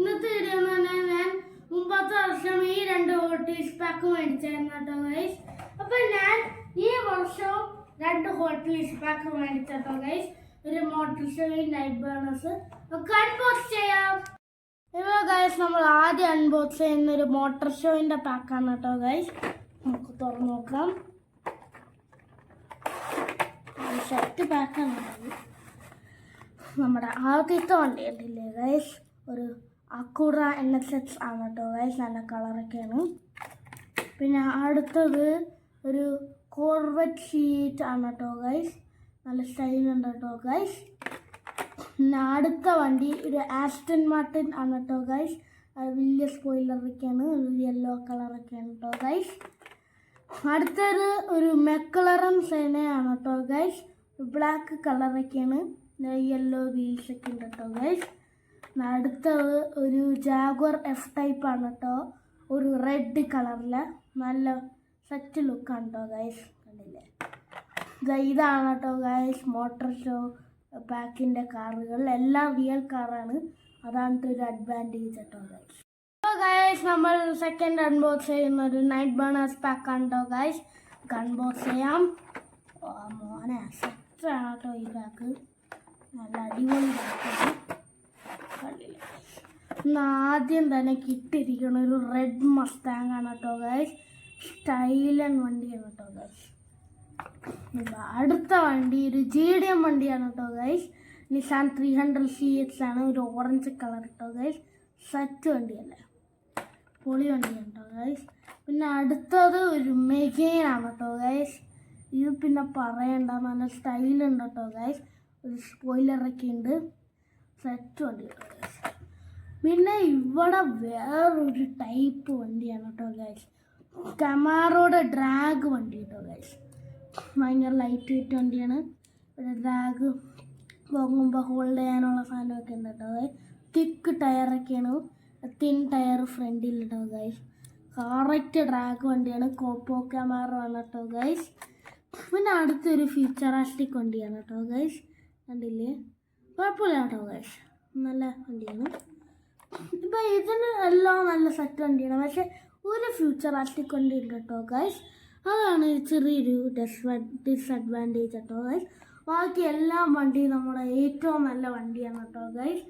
ഇന്നത്തെ വീഡിയോ എന്ന് പറഞ്ഞാൽ ഞാൻ മുമ്പത്തെ വർഷം ഈ 2 ഹോട്ട് പാക്ക് മേടിച്ചായിരുന്നു കേട്ടോ ഗൈസ്. അപ്പൊ ഞാൻ ഈ വർഷം 2 ഹോട്ട് പാക്ക് മേടിച്ചോ ഗൈസ്. ഒരു മോട്ടോർ ഷോയും നൈറ്റ് ബേണേഴ്സ് ഒക്കെ അൺബോക്സ് ചെയ്യാം. ഇപ്പോൾ ഗൈസ് നമ്മൾ ആദ്യം അൺബോക്സ് ചെയ്യുന്ന ഒരു മോട്ടോർ ഷോയിന്റെ പാക്കാണ് കേട്ടോ ഗൈസ്. നമുക്ക് തുറന്നു നോക്കാം. സെറ്റ് പാക്കാണ് നമ്മുടെ ആദ്യത്തെ വണ്ടി ഉണ്ടല്ലേ ഗൈസ്. ഒരു അക്കൂറ NSX ആണ് കേട്ടോ ഗൈസ്. നല്ല കളറൊക്കെയാണ്. പിന്നെ അടുത്തത് ഒരു കോർവെറ്റ് ഷീറ്റ് ആണ് കേട്ടോ ഗൈസ്. നല്ല സ്റ്റൈൽ ഉണ്ട് കേട്ടോ ഗൈസ്. പിന്നെ അടുത്ത വണ്ടി ഒരു ആസ്റ്റൺ മാർട്ടിൻ ആണ് കേട്ടോ ഗൈസ്. വലിയ സ്പോയിലറൊക്കെയാണ്. ഒരു യെല്ലോ കളറൊക്കെയാണ് കേട്ടോ ഗൈസ്. അടുത്തത് ഒരു മെക്ലറൻ സെനയാണ് കേട്ടോ ഗൈസ്. ബ്ലാക്ക് കളറൊക്കെയാണ്. യെല്ലോ വീൽസൊക്കെ ഉണ്ട് കേട്ടോ ഗൈസ്. അടുത്തത് ഒരു ജാഗ്വർ F ടൈപ്പ് ആണ് കേട്ടോ. ഒരു റെഡ് കളറിൽ നല്ല സെറ്റ് ലുക്കാണ് കേട്ടോ ഗൈസ്. കണ്ടില്ലേ, ഇതാണ് കേട്ടോ ഗൈസ് മോട്ടോർ ഷോ പാക്കിൻ്റെ കാറുകൾ. എല്ലാം റിയൽ കാറാണ്. അതാണ് ഒരു അഡ്വാൻറ്റേജ് കേട്ടോ ഗൈസ്. അപ്പോൾ ഗൈസ് നമ്മൾ സെക്കൻഡ് അൺബോക്സ് ചെയ്യുന്ന ഒരു നൈറ്റ് ബേണേഴ്സ് പാക്കാണ് കേട്ടോ ഗൈസ്. അൺബോക്സ് ചെയ്യാം. മോനെ സെറ്റാണ് കേട്ടോ ഈ പാക്ക്. നല്ല അടിപൊളി പാക്കാണ്. ആദ്യം തന്നെ കിട്ടിയിരിക്കുന്ന ഒരു റെഡ് മസ്താങ് ആണ് കേട്ടോ ഗൈസ്. സ്റ്റൈലൻ വണ്ടിയാണ് കേട്ടോ ഗൈസ്. അടുത്ത വണ്ടി ഒരു GDM വണ്ടിയാണ് കേട്ടോ ഗൈസ്. നിസാൻ 300 CX ആണ്. ഒരു ഓറഞ്ച് കളർ കേട്ടോ ഗൈസ്. സെറ്റ് വണ്ടിയല്ലേ, പൊളി വണ്ടിയാണ് കേട്ടോ ഗൈസ്. പിന്നെ അടുത്തത് ഒരു മെഗെയിനാണ് കേട്ടോ ഗൈസ്. ഇത് പിന്നെ പറയണ്ട, നല്ല സ്റ്റൈലുണ്ട് കേട്ടോ ഗൈസ്. ഒരു സ്പോയിലറൊക്കെ ഉണ്ട്. സെറ്റ് വണ്ടി കേട്ടോ ഗൈസ്. പിന്നെ ഇവിടെ വേറൊരു ടൈപ്പ് വണ്ടിയാണ് കേട്ടോ ഗൈസ്. കമാറോയുടെ ഡ്രാഗ് വണ്ടി കേട്ടോ ഗൈസ്. ഭയങ്കര ലൈറ്റ് വെയിറ്റ് വണ്ടിയാണ്. ഒരു ഡ്രാഗ് പോകുമ്പോൾ ഹോൾഡ് ചെയ്യാനുള്ള സാധനമൊക്കെ ഉണ്ട് കേട്ടോ ഗൈസ്. തിക്ക് ടയറൊക്കെയാണ്. തിൻ ടയർ ഫ്രണ്ടിൽ കേട്ടോ ഗൈസ്. കറക്റ്റ് ഡ്രാഗ് വണ്ടിയാണ്. കോപ്പോ കമാറോ ആണ് കേട്ടോ ഗൈസ്. പിന്നെ അടുത്തൊരു ഫ്യൂച്ചറാസ്റ്റിക് വണ്ടിയാണ് കേട്ടോ ഗൈസ്. കണ്ടില്ലേ, കുഴപ്പമില്ല കേട്ടോ ഗൈസ്. നല്ല വണ്ടിയാണ്. ഇപ്പം ഇതിന് എല്ലാം നല്ല സെറ്റ് വണ്ടിയാണ്. പക്ഷെ ഒരു ഫ്യൂച്ചറാസ്റ്റിക് വണ്ടി ഉണ്ട് കേട്ടോ ഗൈസ്. അതാണ് ചെറിയൊരു ഡിസ്അഡ്വാൻറ്റേജ് കേട്ടോ ഗൈസ്. ബാക്കി എല്ലാ വണ്ടിയും നമ്മുടെ ഏറ്റവും നല്ല വണ്ടിയാണ് കേട്ടോ ഗൈസ്.